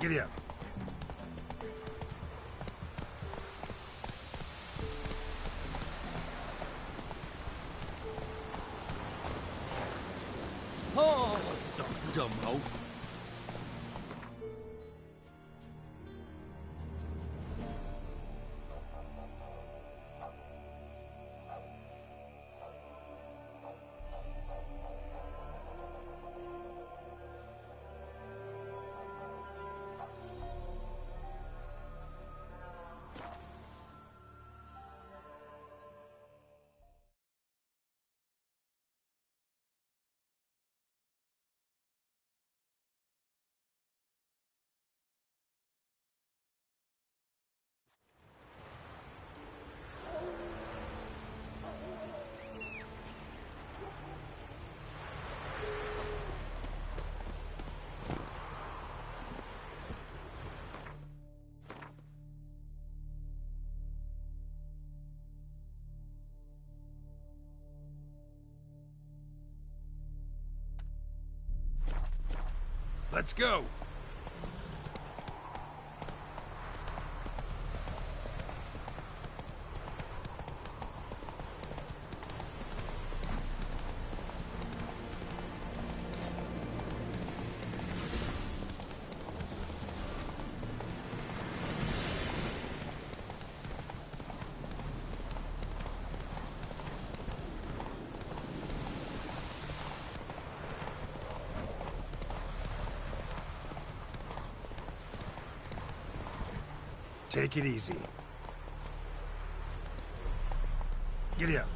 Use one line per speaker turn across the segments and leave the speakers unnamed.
Giddy up.
Oh, dumb old.
Let's go. Take it easy. Giddy up.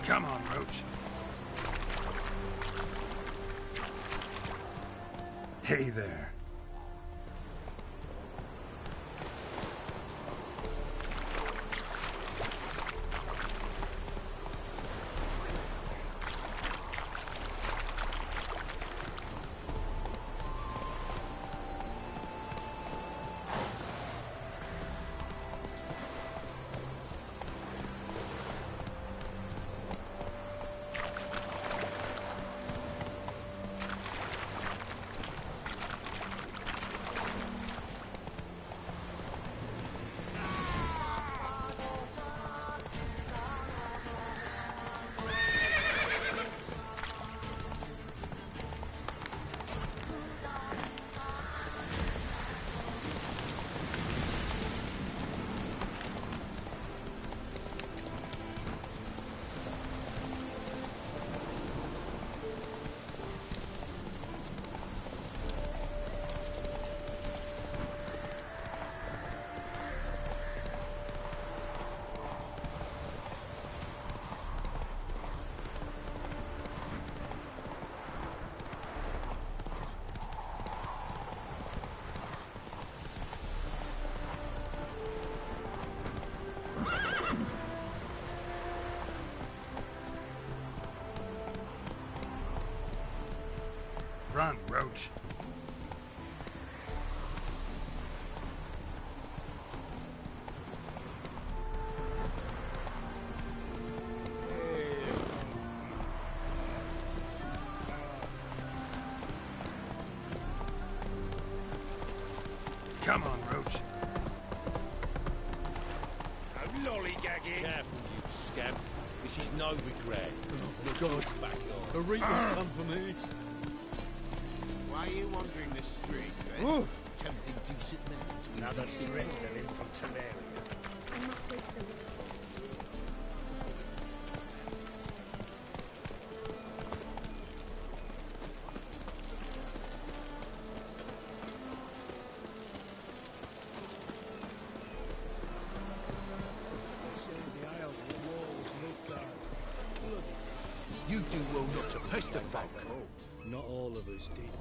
Come on, Roach. Hey there. Run, Roach. Come on, Roach.
No lollygagging.
Careful, you scamp. This is no regret.
Oh, God.
Back off.
The Reapers come for me.
Why are you wandering the streets, eh?
Oh.
Tempting decent men to
Another
indecent
drifter in from Temeria.
I must go to the river.
to pester folk.
Not all of us did.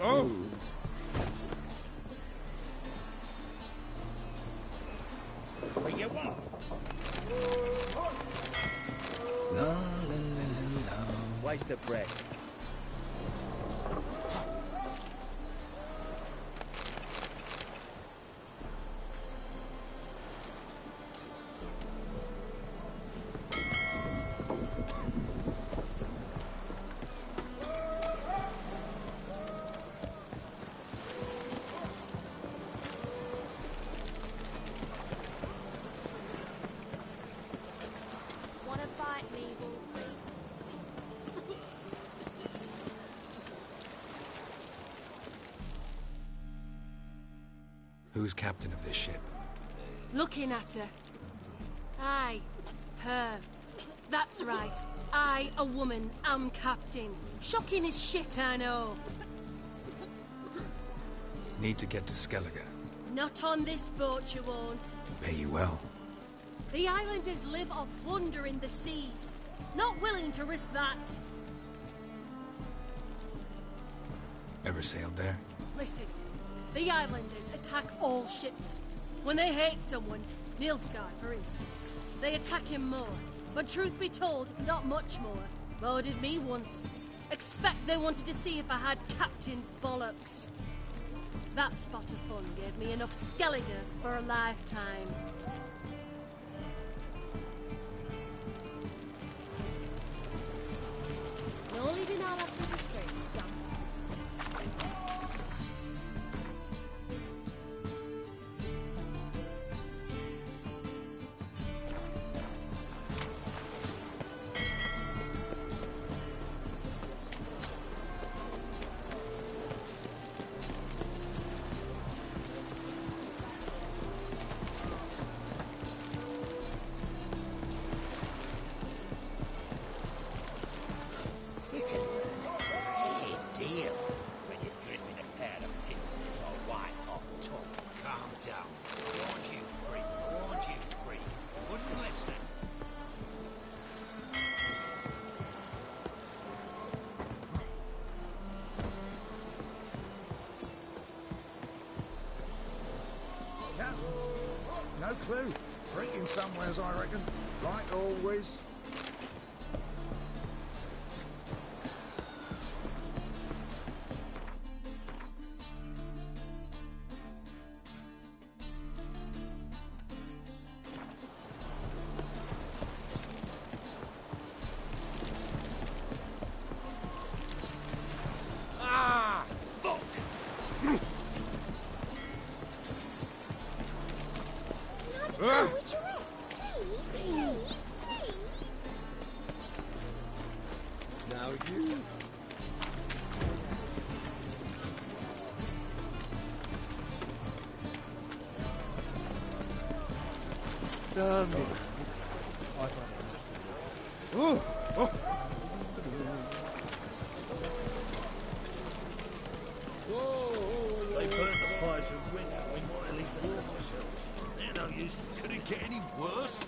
Oh!
What you want?
La la la la.
Waste of breath.
Wanna bite me, Wolfie?
Who's captain of this ship?
Looking at her. Aye, her. That's right. I, a woman, am captain. Shocking as shit, I know.
Need to get to Skellige.
Not on this boat, you won't.
Pay you well.
The islanders live off plunder in the seas. Not willing to risk that.
Ever sailed there?
Listen, the islanders attack all ships. When they hate someone, Nilfgaard, for instance, they attack him more. But truth be told, not much more. More did me once. Expect they wanted to see if I had captain's bollocks. That spot of fun gave me enough Skellige for a lifetime.
No leaving our asses astray, scum.
You can learn a great deal when you're gripping a pair of pincers or white hot tongue. Calm down. Warned you, freak. Warned you, freak. Wouldn't listen.
No clue. Drinking somewheres, I reckon. Like always.
Oh, which way? Please, please, please.
Now you.
They burnt the fires of winter. We might at least warm ourselves. They're no use. Could it get any worse?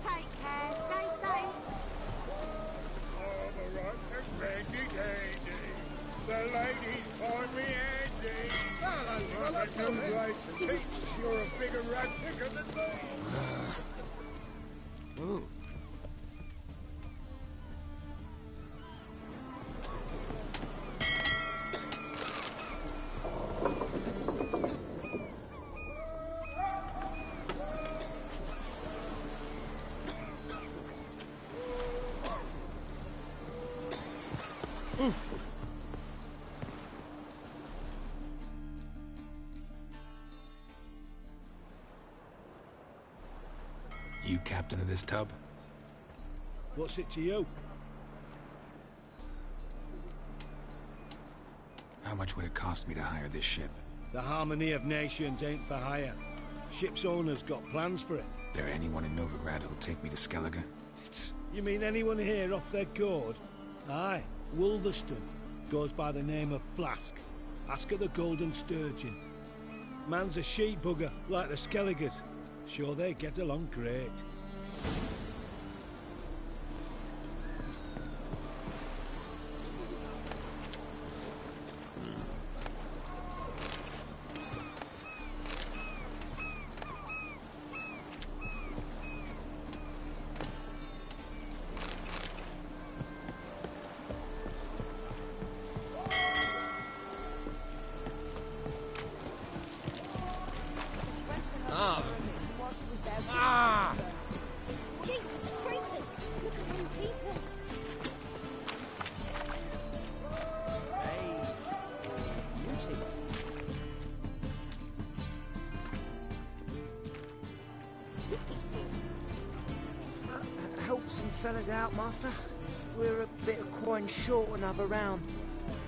Take care, stay safe.
Oh, the rotten magic handy. The ladies find me handy.
Hello,
I'm a new place to teach. You're a bigger rat picker than me.
You captain of this tub?
What's it to you?
How much would it cost me to hire this ship?
The Harmony of Nations ain't for hire. Ship's owner's got plans for it.
There anyone in Novigrad who'll take me to Skellige?
You mean anyone here off their gourd? Aye, Wolverston. Goes by the name of Flask. Ask at the Golden Sturgeon. Man's a sheep bugger, like the Skelligers. Sure they get along great.
Jeepers creepers! Look at them peepers!
Help some fellas out, Master. We're a bit of coin short another round.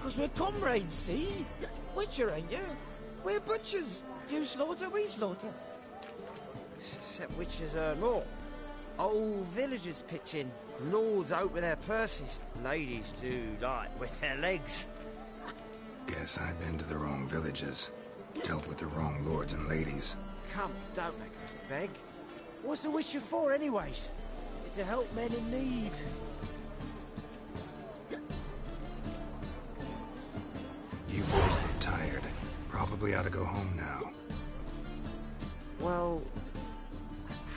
'Cause we're comrades, see? Witcher, ain't you? We're butchers. You slaughter, we slaughter.
Except witches earn more. Old villagers pitch in. Lords out with their purses. Ladies do like with their legs.
Guess I've been to the wrong villages. Dealt with the wrong lords and ladies.
Come, don't make us beg. What's a witcher for, anyways? It's to help men in need.
You boys look tired. Probably ought to go home now.
Well,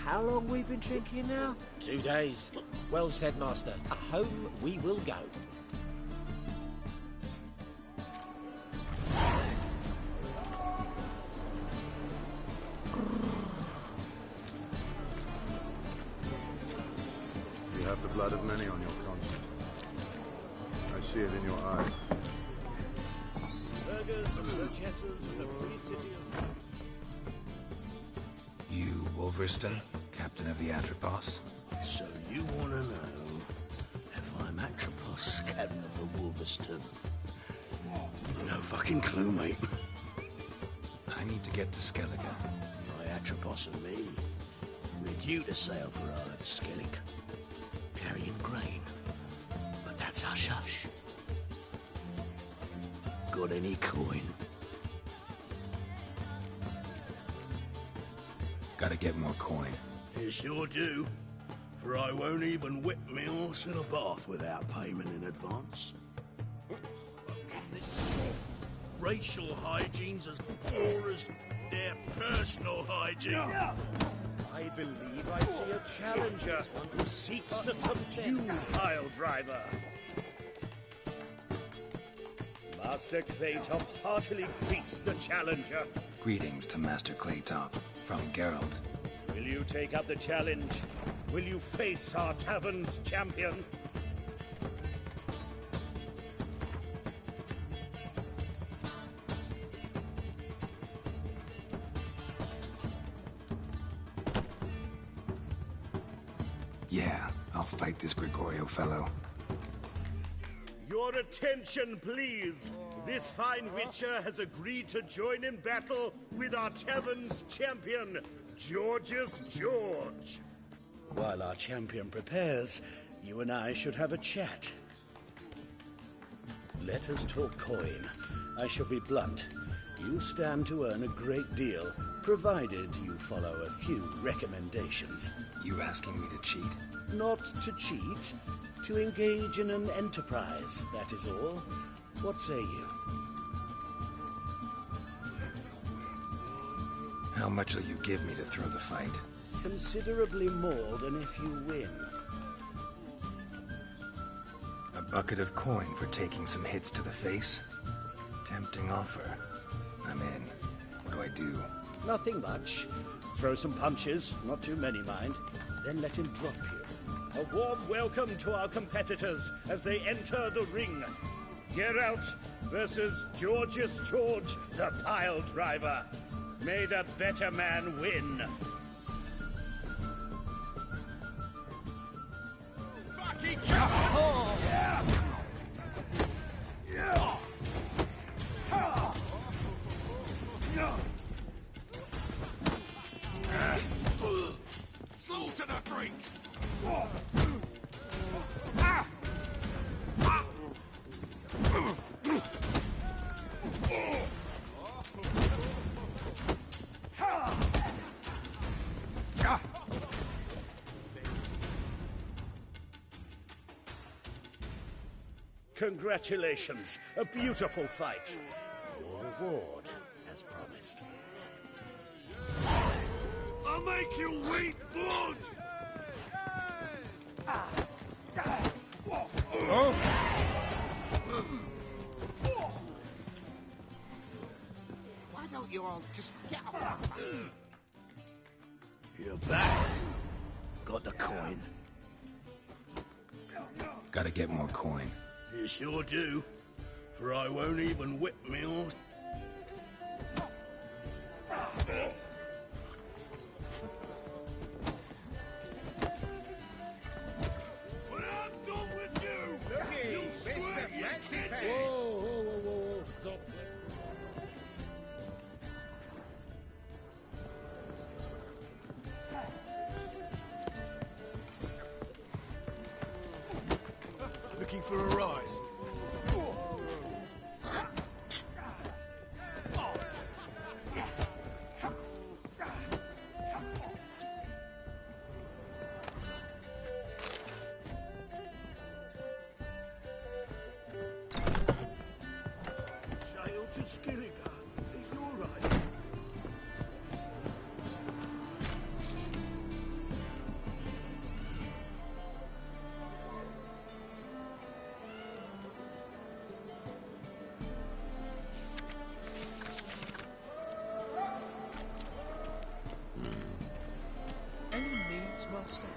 how long we been drinking now?
2 days. Well said, Master. Home we will go.
You have the blood of many on your conscience. I see it in your eye.
Burgers and burgesses of the free city of...
You, Wolverston, captain of the Atropos?
So you want to know if I'm Atropos, captain of the Wolverston? No fucking clue, mate.
I need to get to Skellige.
My Atropos and me, we're due to sail for our Skellig, carrying grain. But that's hush-hush. Got any coin?
Gotta get more coin.
You sure do. For I won't even whip me horse in a bath without payment in advance. This swamp, racial hygiene's as poor as their personal hygiene.
I believe I see a challenger who seeks to subdue Pile Driver. Master Claytop heartily greets the challenger.
Greetings to Master Claytop, from Geralt.
Will you take up the challenge? Will you face our tavern's champion?
Yeah, I'll fight this Gregorio fellow.
Your attention, please. This fine witcher has agreed to join in battle with our tavern's champion, Georgius George.
While our champion prepares, you and I should have a chat. Let us talk coin. I shall be blunt. You stand to earn a great deal, provided you follow a few recommendations.
You asking me to cheat?
Not to cheat, to engage in an enterprise, that is all. What say you?
How much will you give me to throw the fight?
Considerably more than if you win.
A bucket of coin for taking some hits to the face? Tempting offer. I'm in. What do I do?
Nothing much. Throw some punches, not too many, mind. Then let him drop you.
A warm welcome to our competitors as they enter the ring.
Geralt versus Georgius George, the pile driver. May the better man win.
Fucking cow! Slaughter the freak!
Congratulations. A beautiful fight. Your reward, as promised. I'll make you weep blood!
Why don't you all just get off that back? You're back. Got the coin.
Gotta get more coin.
You sure do. For I won't even whip me horse.
When I'm done with you, you'll squirt your kidneys!
Whoa, stop.
Looking for a rise?
Sail to Skilligan. You're right. Any needs, Master?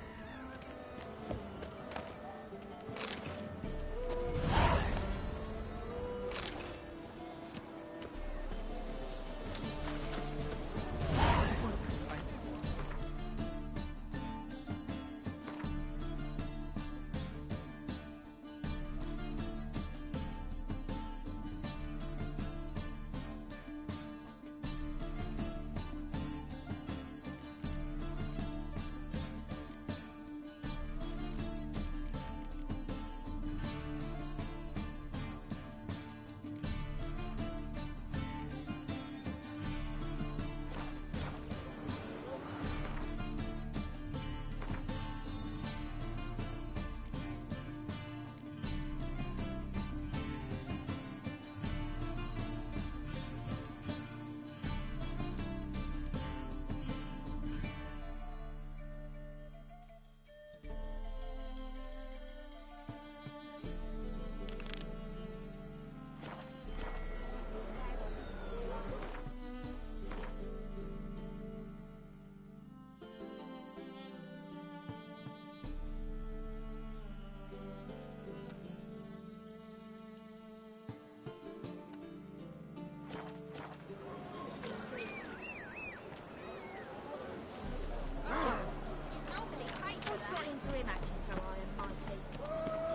What's got into him acting so high and mighty?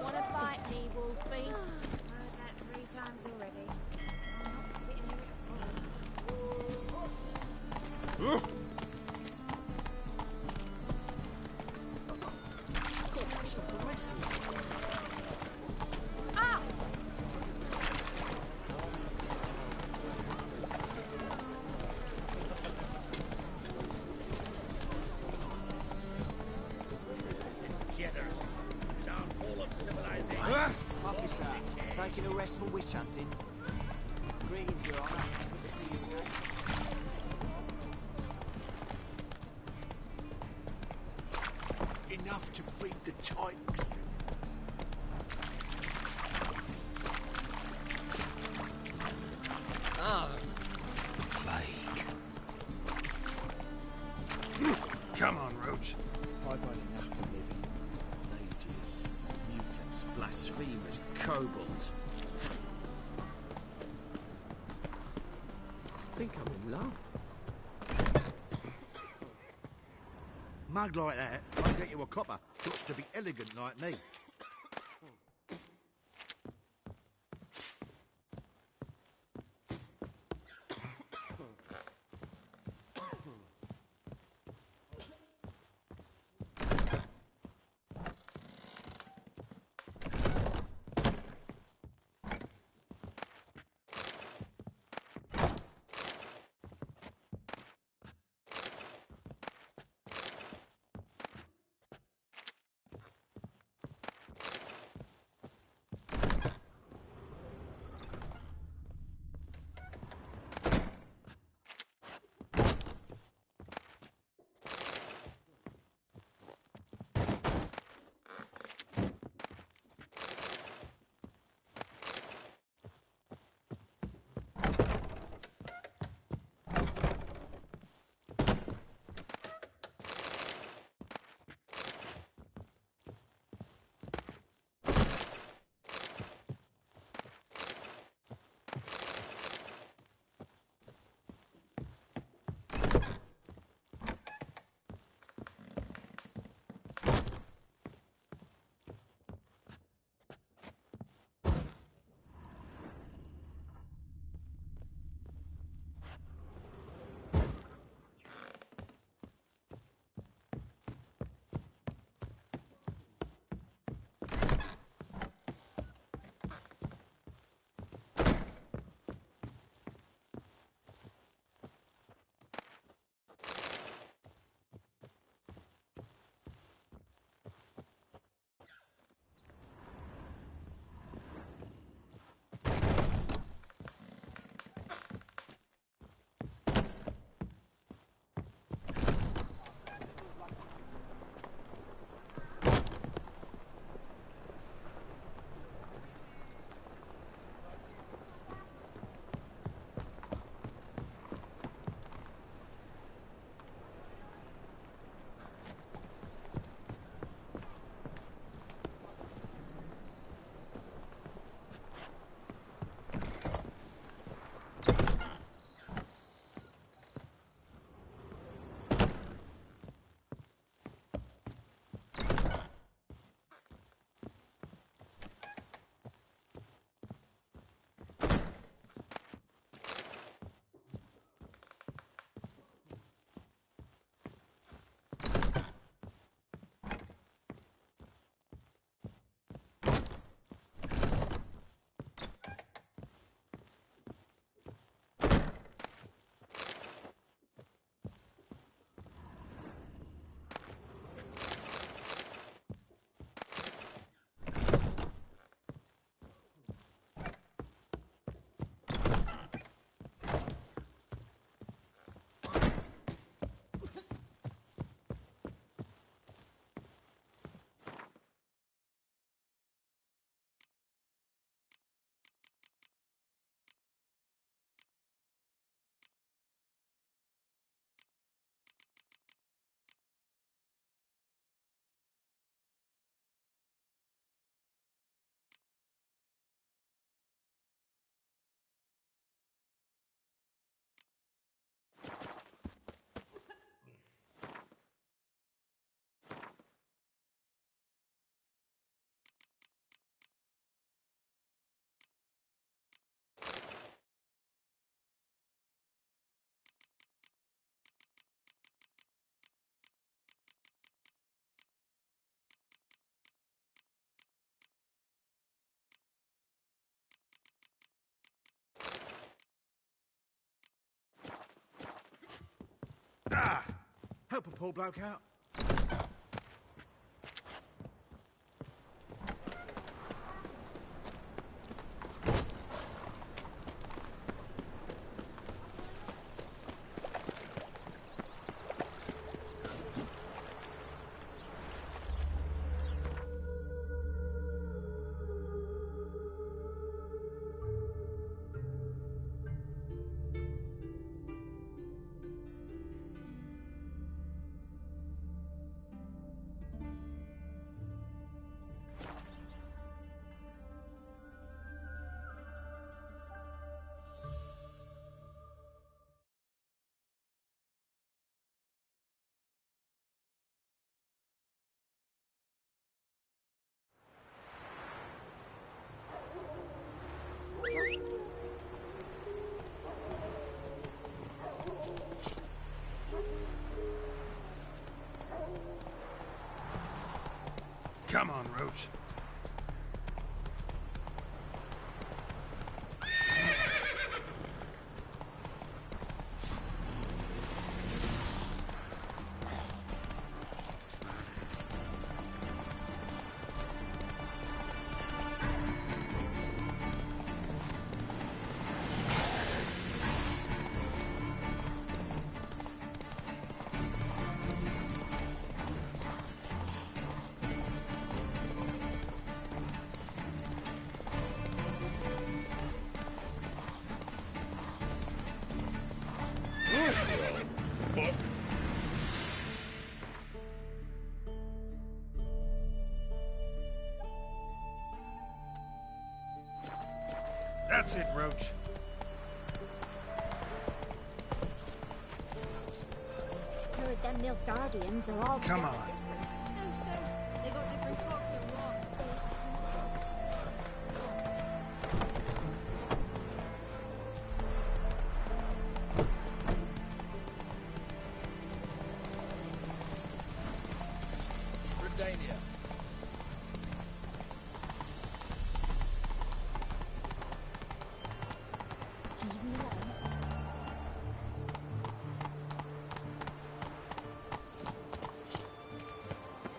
Wanna fight me, Wolfie?
Heard that 3 times already. I'm not sitting here at all.
Ah!
Jitters. Downfall of civilization.
Officer, taking a rest from witch hunting. Greetings, Your Honour. Good to see you again.
Enough to feed the tykes.
Plague.
Come on, Roach.
I've had enough of living. Mages, mutants, blasphemers, kobolds.
think I'm in love.
Mug like that won't get you a copper. Got to be elegant like me. Help a poor bloke out.
Roach. That's it, Roach.
Heard them Nilfgaardians are all
Come on.
different.
How so? They got different cocks and what?
Redania.
Leave me alone.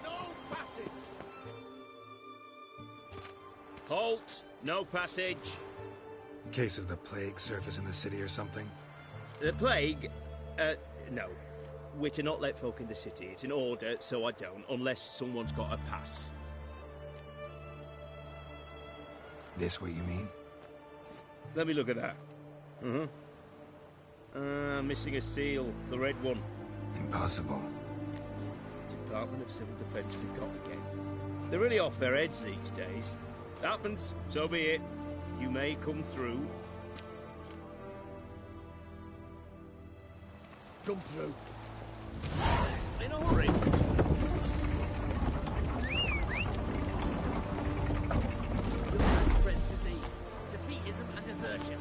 No passage!
Halt! No passage.
Case of the plague surface in the city or something?
The plague? No. We're to not let folk in the city. It's an order, so I don't, unless someone's got a pass.
This what you mean?
Let me look at that. Missing a seal. The red one.
Impossible.
Department of Civil Defence forgot again. They're really off their heads these days. Happens, so be it. You may come through.
Come through.
In a hurry.
Your man spreads disease, defeatism and desertion.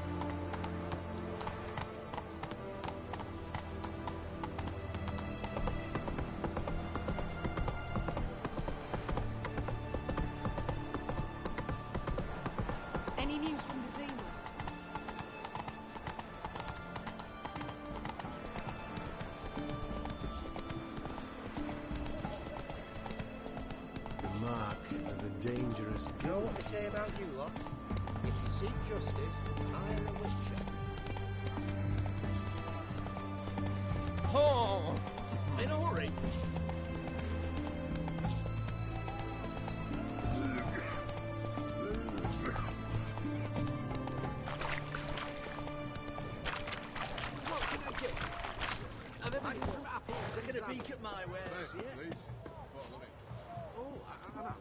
Any news from the Zima?
The mark of a dangerous
You know what they say about you lot? If you seek justice, hire a witcher.
Oh! In a hurry. What can I get? I've everything from apples to get a peek at my wares, yeah?
please.
Oh, I'm out.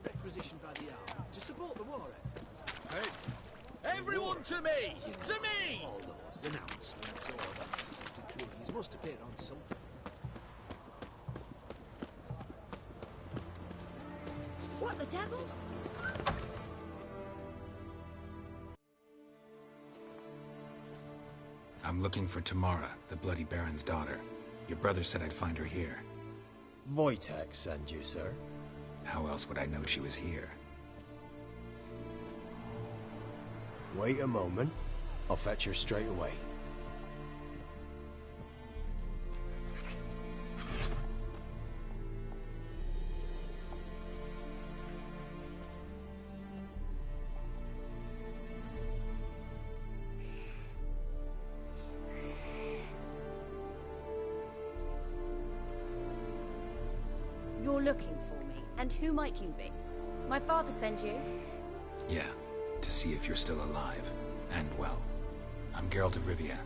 Requisitioned by the army to support the war effort.
Hey,
Everyone to me! To me! All those announcements, orders, and decrees must appear on something.
What the devil?
I'm looking for Tamara, the Bloody Baron's daughter. Your brother said I'd find her here.
Wojtek sent you, sir.
How else would I know she was here?
Wait a moment. I'll fetch her straight away.
You're looking for me, and who might you be? My father sent you?
Yeah, to see if you're still alive. And well. I'm Geralt of Rivia.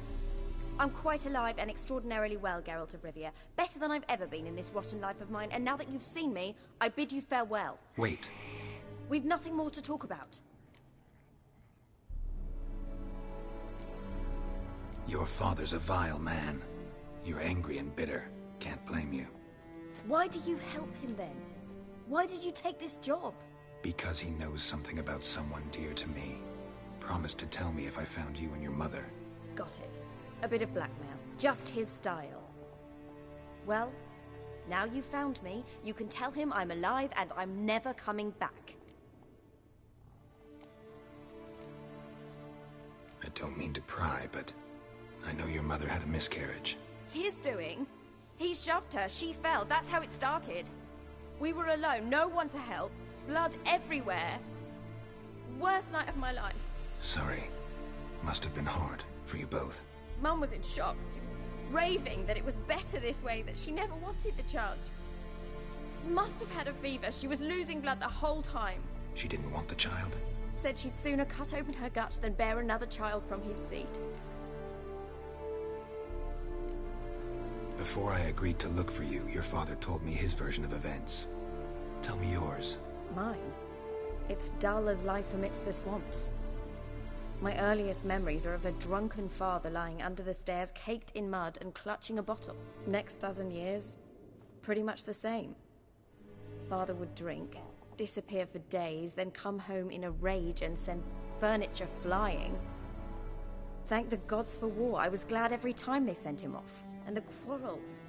I'm quite alive and extraordinarily well, Geralt of Rivia. Better than I've ever been in this rotten life of mine, and now that you've seen me, I bid you farewell.
Wait.
We've nothing more to talk about.
Your father's a vile man. You're angry and bitter. Can't blame you.
Why do you help him then? Why did you take this job?
Because he knows something about someone dear to me. Promised to tell me if I found you and your mother.
Got it. A bit of blackmail. Just his style. Well, Now you've found me, you can tell him I'm alive and I'm never coming back.
I don't mean to pry, but I know your mother had a miscarriage.
His doing? He shoved her, she fell, that's how it started. We were alone, no one to help, blood everywhere. Worst night of my life.
Sorry. Must have been hard for you both.
Mum was in shock. She was raving that it was better this way, that she never wanted the charge. Must have had a fever. She was losing blood the whole time.
She didn't want the child?
Said she'd sooner cut open her gut than bear another child from his seed.
Before I agreed to look for you, your father told me his version of events. Tell me yours.
Mine? It's dull as life amidst the swamps. My earliest memories are of a drunken father lying under the stairs, caked in mud and clutching a bottle. Next dozen years, pretty much the same. Father would drink, disappear for days, then come home in a rage and send furniture flying. Thank the gods for war. I was glad every time they sent him off. And the quarrels.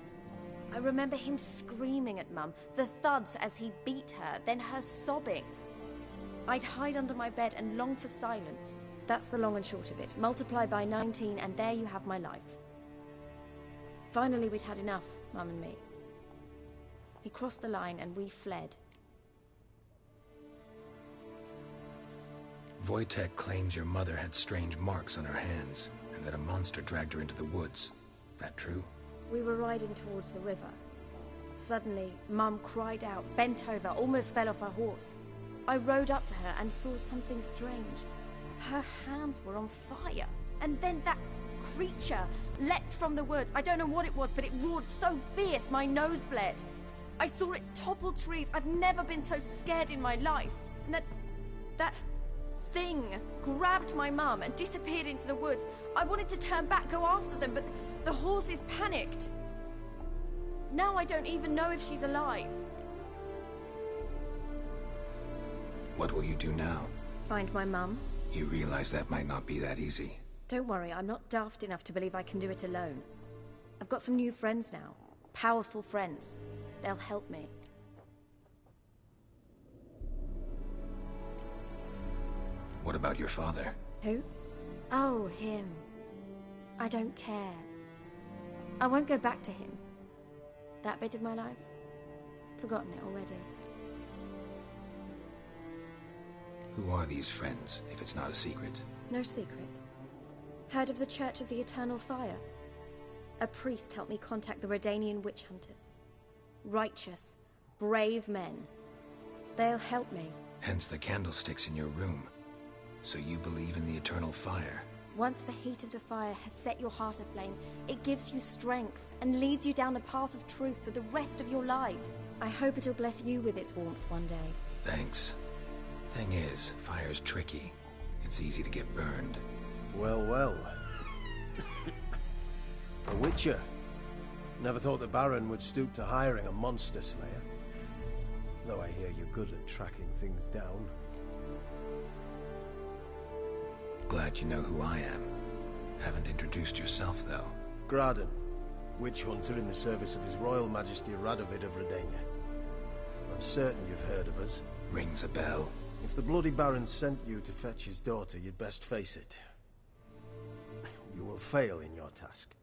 I remember him screaming at Mum, the thuds as he beat her, then her sobbing. I'd hide under my bed and long for silence. That's the long and short of it. Multiply by 19 and there you have my life. Finally we'd had enough, Mum and me. He crossed the line and we fled.
Wojtek claims your mother had strange marks on her hands, and that a monster dragged her into the woods. That true?
We were riding towards the river. Suddenly, Mum cried out, bent over, almost fell off her horse. I rode up to her and saw something strange. Her hands were on fire. And then that creature leapt from the woods. I don't know what it was, but it roared so fierce my nose bled. I saw it topple trees. I've never been so scared in my life. And that thing grabbed my mum and disappeared into the woods. I wanted to turn back, go after them, but the horses panicked. Now I don't even know if she's alive.
What will you do now?
Find my mum.
You realize that might not be that easy.
Don't worry, I'm not daft enough to believe I can do it alone. I've got some new friends now. Powerful friends. They'll help me.
What about your father?
Who? Oh, him. I don't care. I won't go back to him. That bit of my life? Forgotten it already.
Who are these friends, if it's not a secret?
No secret. Heard of the Church of the Eternal Fire? A priest helped me contact the Redanian witch hunters. Righteous, brave men. They'll help me.
Hence the candlesticks in your room. So you believe in the eternal fire?
Once the heat of the fire has set your heart aflame, it gives you strength and leads you down the path of truth for the rest of your life. I hope it'll bless you with its warmth one day.
Thanks. Thing is, fire's tricky. It's easy to get burned.
Well, well. A witcher. Never thought the Baron would stoop to hiring a monster slayer. Though I hear you're good at tracking things down.
Glad you know who I am. Haven't introduced yourself, though.
Graden, witch hunter in the service of His Royal Majesty Radovid of Redania. I'm certain you've heard of us.
Rings a bell.
If the Bloody Baron sent you to fetch his daughter, you'd best face it. You will fail in your task.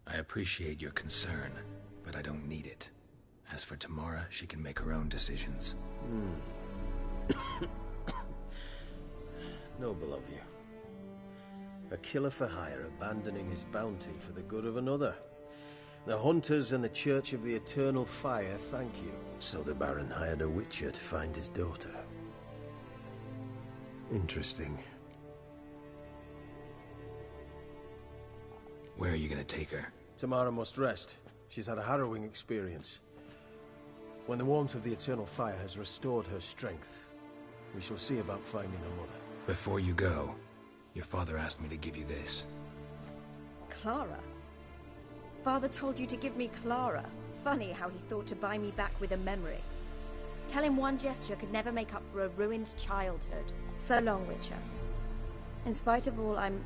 I appreciate your concern, but I don't need it. As for Tamara, she can make her own decisions.
Noble of you. A killer for hire abandoning his bounty for the good of another. The hunters and the Church of the Eternal Fire thank you. So the Baron hired a witcher to find his daughter. Interesting.
Where are you gonna take her?
Tamara must rest. She's had a harrowing experience. When the warmth of the Eternal Fire has restored her strength, we shall see about finding her mother.
Before you go, your father asked me to give you this.
Clara? Father told you to give me Clara. Funny how he thought to buy me back with a memory. Tell him one gesture could never make up for a ruined childhood. So long, Witcher. In spite of all, I'm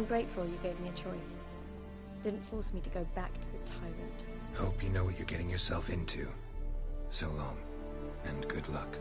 grateful you gave me a choice. Didn't force me to go back to the tyrant.
Hope you know what you're getting yourself into. So long, and good luck.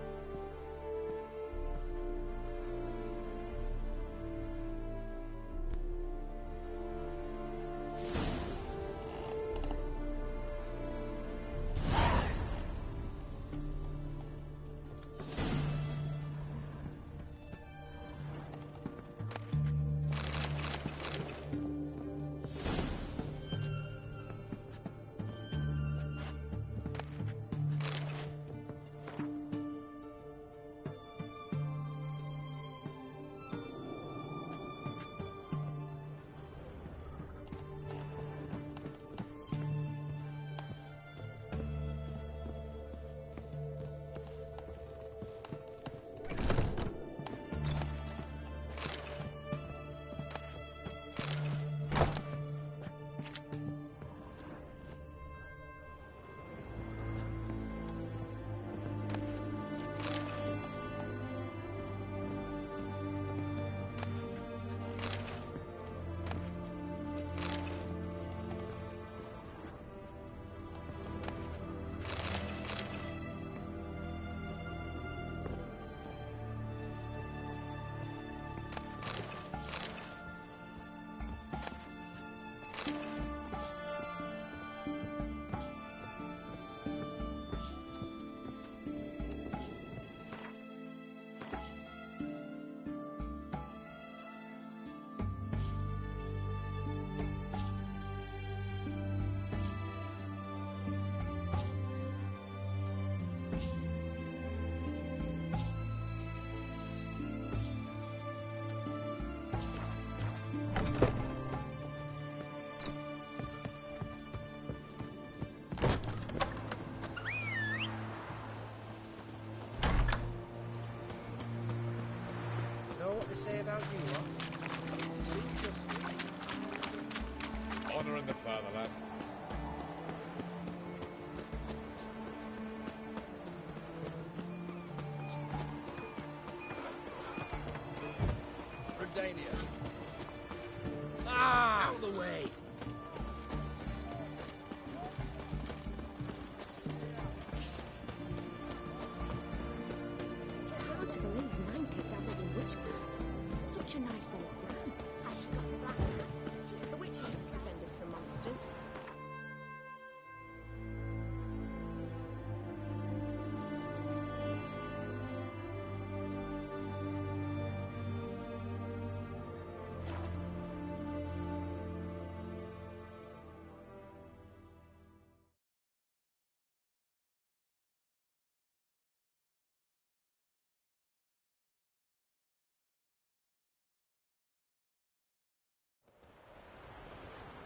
What they say about you, what?
Honouring the fatherland.
Redania.
Ah! Out of the way!
It's hard to believe Nanka dabbled in witchcraft. Such a nice old gran. Has she got a black hat? The witch hunters defend us from monsters.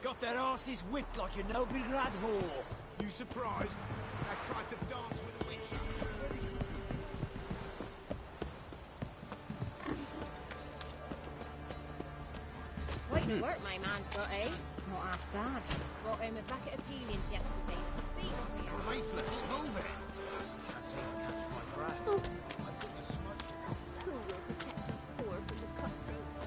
Got their asses whipped like a Novigrad whore.
You surprised? I tried to dance with a witch.
Quite the work my man's got, eh? Not half bad. Brought him a bucket of peelings yesterday. Feast me up.
Faithless, move it! Can't seem to catch my breath.
Oh.
I think the smoke.
Who will protect us poor from the cutthroats?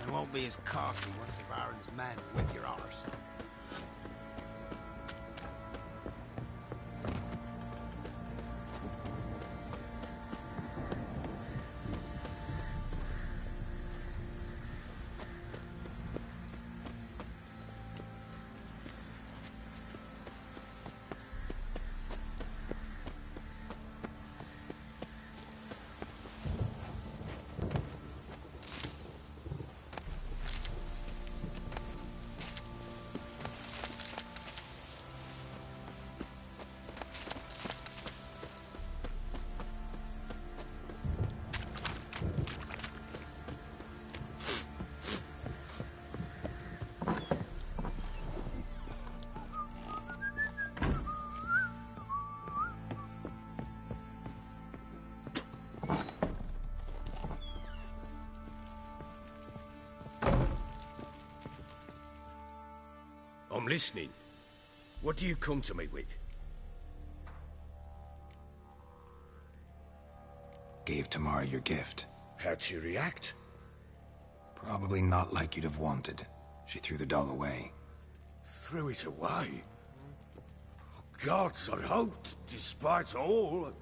They won't be as cocky once the Baron's men whip your arse.
I'm listening. What do you come to me with?
Gave Tamara your gift.
How'd she react?
Probably not like you'd have wanted. She threw the doll away.
Threw it away? Oh, gods, I hoped, despite all...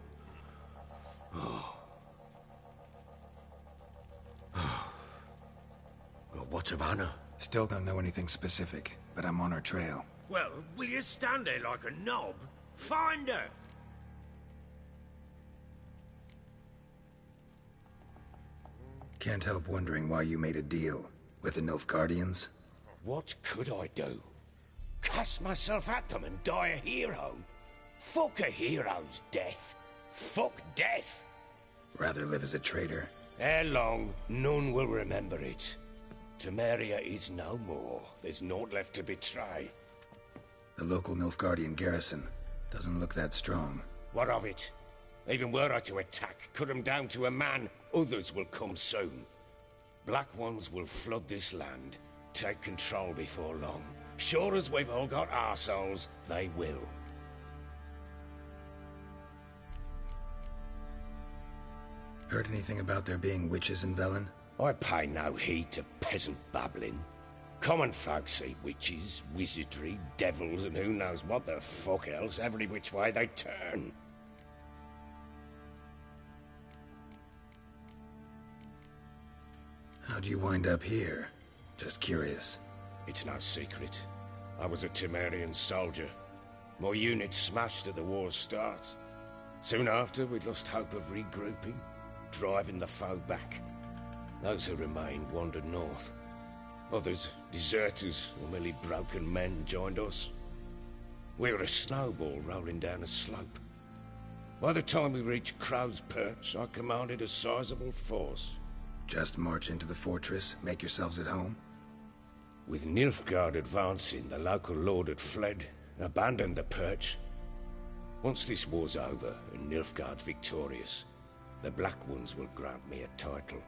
Oh. Well, what of Anna?
Still don't know anything specific, but I'm on her trail.
Well, will you stand there like a knob? Find her!
Can't help wondering why you made a deal with the Nilfgaardians.
What could I do? Cast myself at them and die a hero? Fuck a hero's death. Fuck death.
Rather live as a traitor.
Ere long, none will remember it. Temeria is no more. There's naught left to betray.
The local Nilfgaardian garrison doesn't look that strong.
What of it? Even were I to attack, cut them down to a man, others will come soon. Black Ones will flood this land, take control before long. Sure as we've all got arseholes, they will.
Heard anything about there being witches in Velen?
I pay no heed to peasant babbling. Common folk see witches, wizardry, devils, and who knows what the fuck else every which way they turn.
How'd you wind up here? Just curious.
It's no secret. I was a Temerian soldier. My unit smashed at the war's start. Soon after, we lost hope of regrouping, driving the foe back. Those who remained wandered north. Others, deserters or merely broken men, joined us. We were a snowball rolling down a slope. By the time we reached Crow's Perch, I commanded a sizable force.
Just march into the fortress, make yourselves at home?
With Nilfgaard advancing, the local lord had fled, abandoned the Perch. Once this war's over and Nilfgaard's victorious, the Black Ones will grant me a title.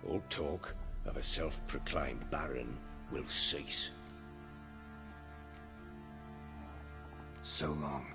All talk of a self-proclaimed Baron will cease.
So long.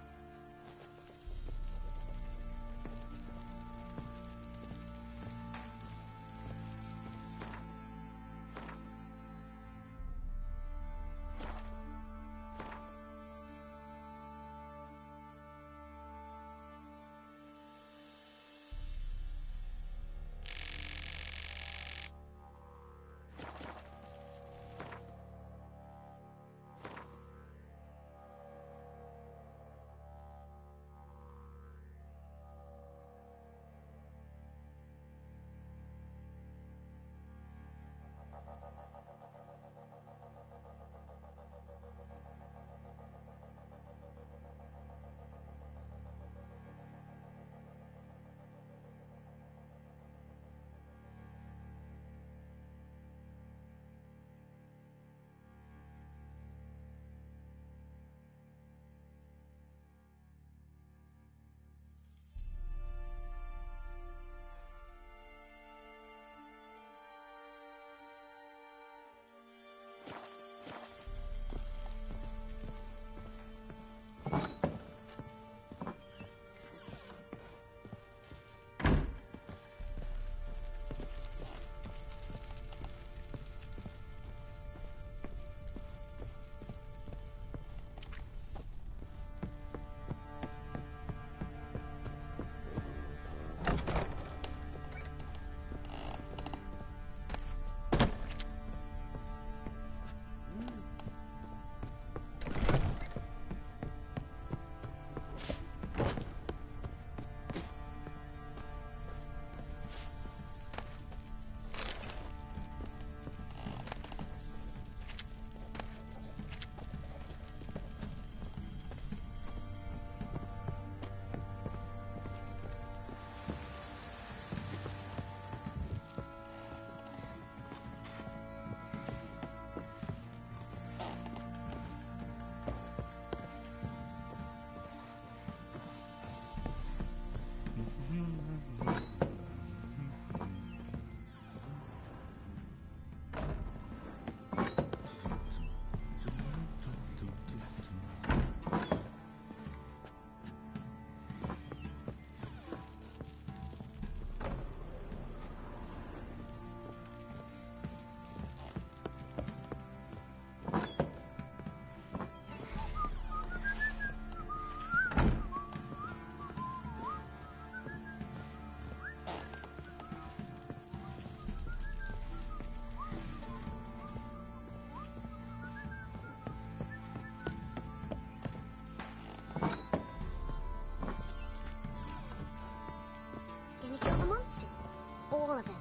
all of them.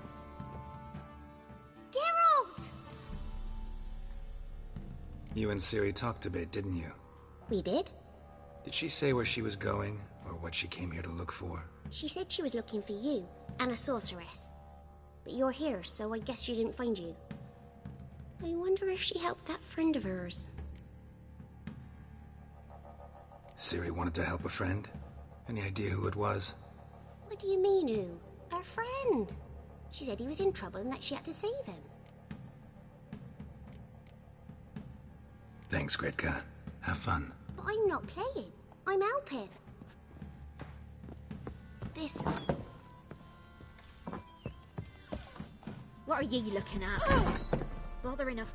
Geralt!
You and Ciri talked a bit, didn't you?
We did.
Did she say where she was going, or what she came here to look for?
She said she was looking for you, and a sorceress. But you're here, so I guess she didn't find you. I wonder if she helped that friend of hers.
Ciri wanted to help a friend? Any idea who it was?
What do you mean, who? Her friend. She said he was in trouble and that she had to save him.
Thanks, Gretka. Have fun.
But I'm not playing. I'm helping. This...
What are you looking at? Stop bothering her.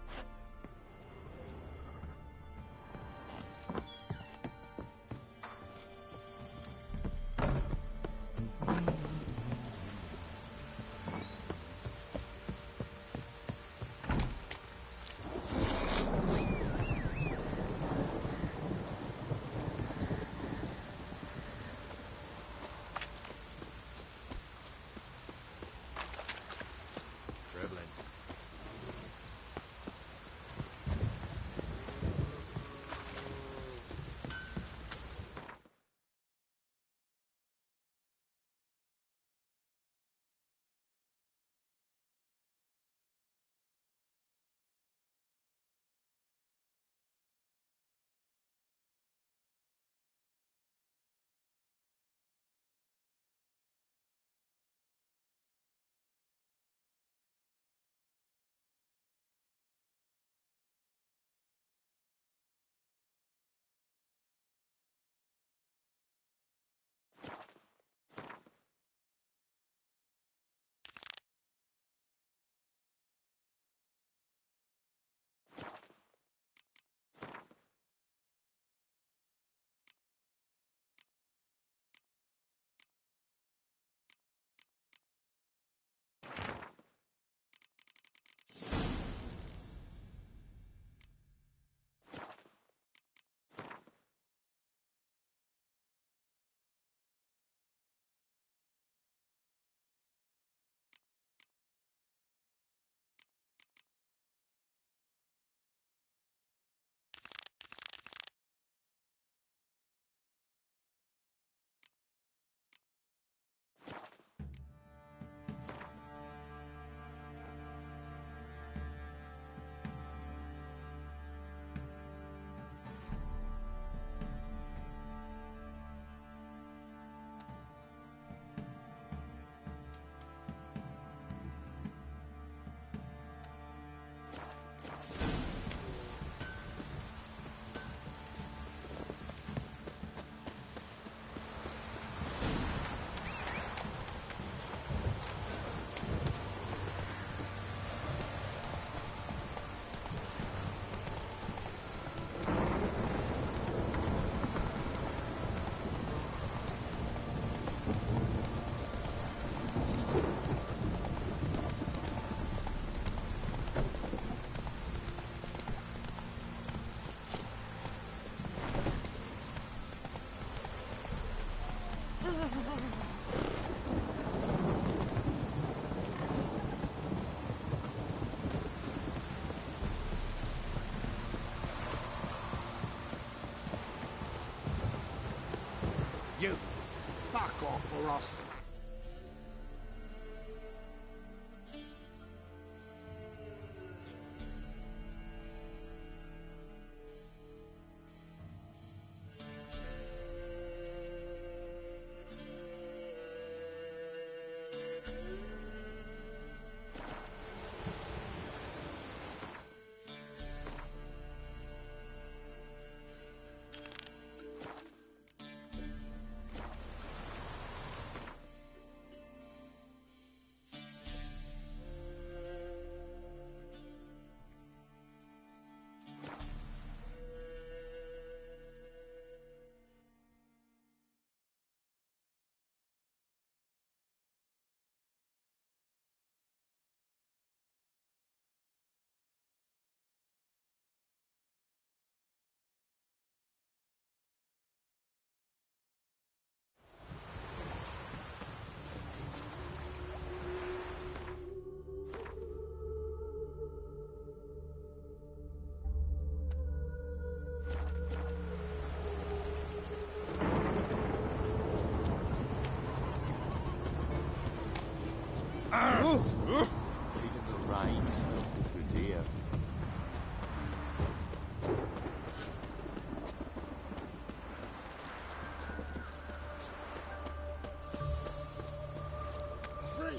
You, fuck off or Ross. Even the rain smells different here.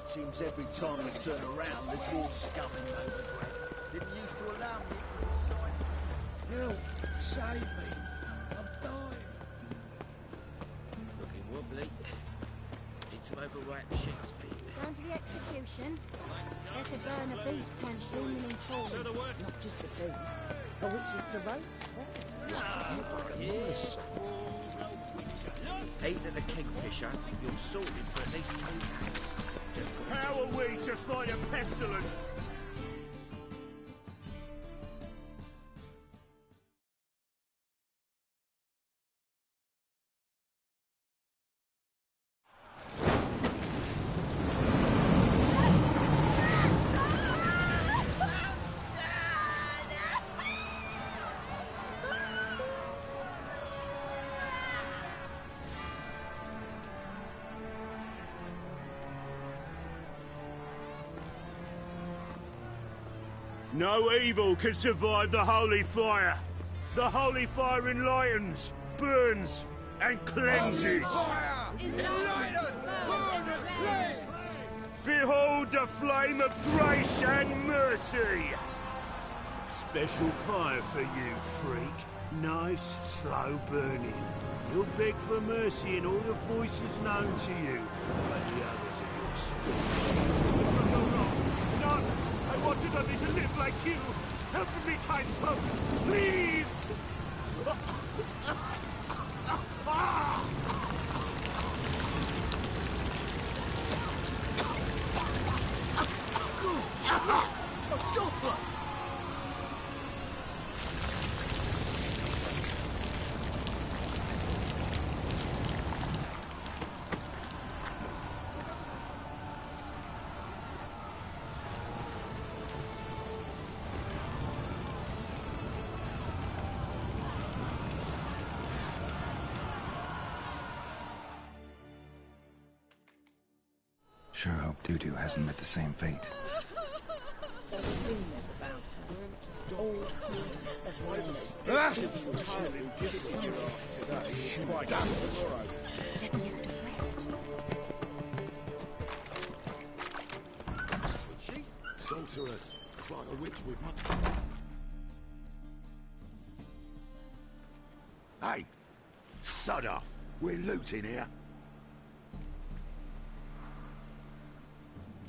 Seems every time you turn around, there's more scum in Novigrad. Didn't used to allow me inside.
Help! Save me! I'm dying!
Looking wobbly. Need some overripe sheets, Pete.
Down to the execution. Better burn a beast time streaming in fall. Not just a beast, a witch is to roast as well.
Yes. Eat at the Kingfisher, you're sorted for at least 2 days.
How are we to fight a pestilence? No evil can survive the holy fire. The holy fire enlightens, burns, and cleanses. Behold the flame of grace and mercy. Special fire for you, freak. Nice, slow burning. You'll beg for mercy in all the voices known to you, but the others of your speech. None! I wanted only to live like you! Help me, kind folk! Please!
A doppler!
Sure hope Dudu hasn't met the same fate.
There were rumors about her. All queens of rumors. Let me direct.
She? Sorceress. It's like a witch with Hey! Sod off! We're looting here.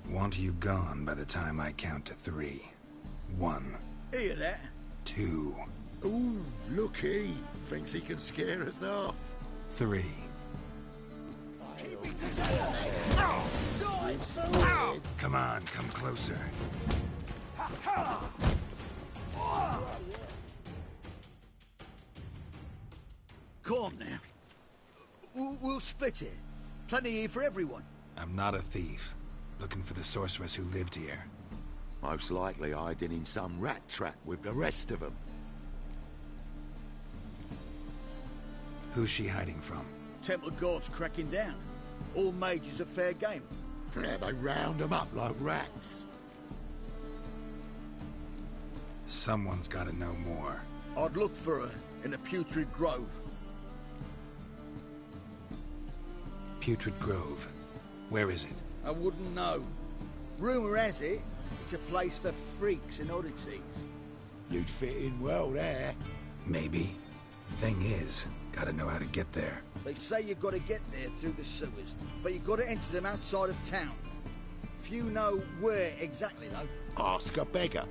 Want you gone by the time I count to 3. 1.
Hear that?
2.
Ooh, look he. Thinks he can scare us off.
3. Come on, come closer.
Come on now. We'll split it. Plenty here for everyone.
I'm not a thief. Looking for the sorceress who lived here.
Most likely hiding in some rat trap with the rest of them.
Who's she hiding from?
Temple Guard's cracking down. All mages are fair game. Yeah, they round them up like rats.
Someone's gotta know more.
I'd look for her in the Putrid Grove.
Putrid Grove. Where is it?
I wouldn't know. Rumour has it, it's a place for freaks and oddities. You'd fit in well there.
Maybe. Thing is, gotta know how to get there.
They say you've got to get there through the sewers, but you've got to enter them outside of town. Few know where exactly, though. Ask a beggar.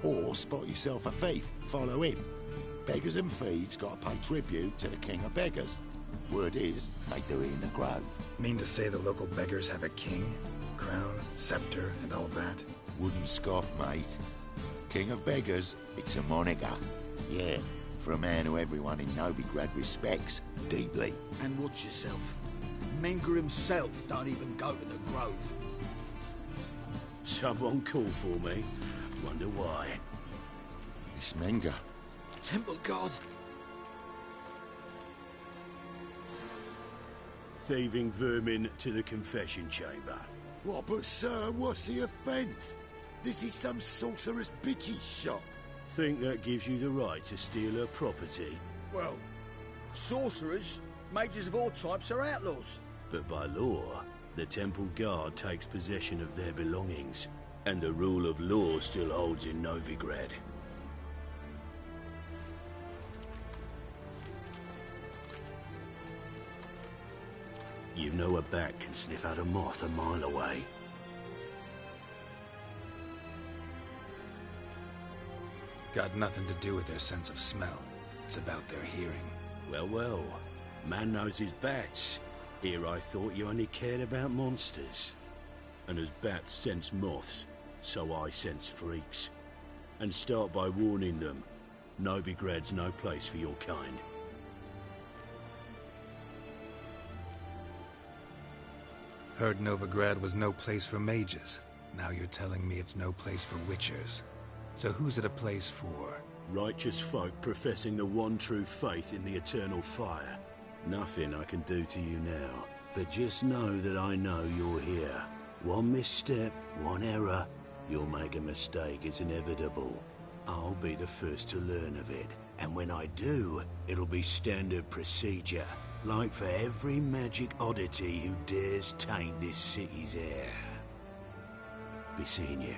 Or spot yourself a thief, follow him. Beggars and thieves got to pay tribute to the King of Beggars. Word is, they do it in the Grove.
Mean to say the local beggars have a king, crown, scepter, and all that?
Wouldn't scoff, mate. King of Beggars, it's a moniker. Yeah, for a man who everyone in Novigrad respects deeply. And watch yourself. Menger himself don't even go to the Grove.
Someone call for me. Wonder why.
It's Menger. Temple God.
Thieving vermin to the confession chamber.
What, but sir, what's the offence? This is some sorcerer's bitch's shop.
Think that gives you the right to steal her property?
Well, sorcerers, mages of all types are outlaws.
But by law, the Temple Guard takes possession of their belongings, and the rule of law still holds in Novigrad. You know a bat can sniff out a moth a mile away.
Got nothing to do with their sense of smell. It's about their hearing.
Well, well. Man knows his bats. Here I thought you only cared about monsters. And as bats sense moths, so I sense freaks. And start by warning them. Novigrad's no place for your kind.
Heard Novigrad was no place for mages. Now you're telling me it's no place for witchers. So who's it a place for?
Righteous folk professing the one true faith in the eternal fire. Nothing I can do to you now, but just know that I know you're here. One misstep, one error, you'll make a mistake, it's inevitable. I'll be the first to learn of it, and when I do, it'll be standard procedure. Like for every magic oddity who dares taint this city's air. Be seeing you.